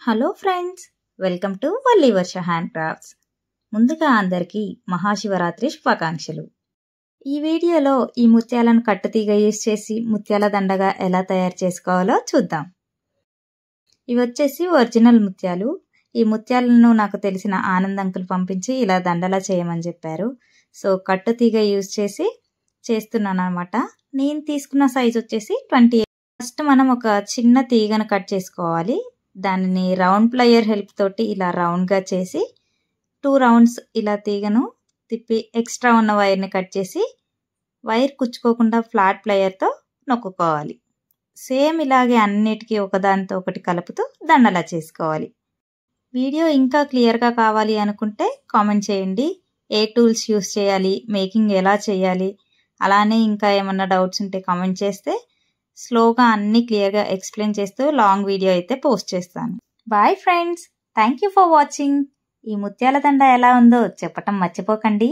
Hello friends, welcome to Valli Varsha hand crafts. ముందుగా అందరికీ మహాశివరాత్రి శుభాకాంక్షలు. ఈ వీడియోలో ఈ ముత్యాలను కట్టుతీగ యూజ్ చేసి ముత్యాల దండగా ఎలా తయారు చేసుకోవాలో చూద్దాం. ఇవి వచ్చేసి ఒరిజినల్ ముత్యాలు. ఈ ముత్యాలను నాకు తెలిసిన ఆనంద్ అంకుల్ పంపించి ఇలా దండలా చేయమని చెప్పారు. సో కట్టుతీగ యూజ్ చేసి చేస్తున్నాను అనమాట. నేను తీసుకున్న సైజ్ వచ్చేసి 28. ఫస్ట్ మనం ఒక చిన్న తీగను కట్ చేసుకోవాలి. దానిని రౌండ్ ప్లయర్ హెల్ప్ తోటి ఇలా రౌండ్గా చేసి 2 రౌండ్స్ ఇలా తీగను తిప్పి ఎక్స్ట్రా ఉన్న వైర్ని కట్ చేసి వైర్ కుచ్చుకోకుండా ఫ్లాట్ ప్లయర్తో నొక్కుకోవాలి. సేమ్ ఇలాగే అన్నిటికీ ఒకదానితో ఒకటి కలుపుతూ దండలా చేసుకోవాలి. వీడియో ఇంకా క్లియర్గా కావాలి అనుకుంటే కామెంట్ చేయండి. ఏ టూల్స్ యూస్ చేయాలి, మేకింగ్ ఎలా చేయాలి, అలానే ఇంకా ఏమన్నా డౌట్స్ ఉంటే కామెంట్ చేస్తే స్లోగా అన్ని క్లియర్గా ఎక్స్ప్లెయిన్ చేస్తూ లాంగ్ వీడియో అయితే పోస్ట్ చేస్తాను. Bye friends, thank you for watching. ఈ ముత్యాల దండ ఎలా ఉందో చెప్పటం మర్చిపోకండి.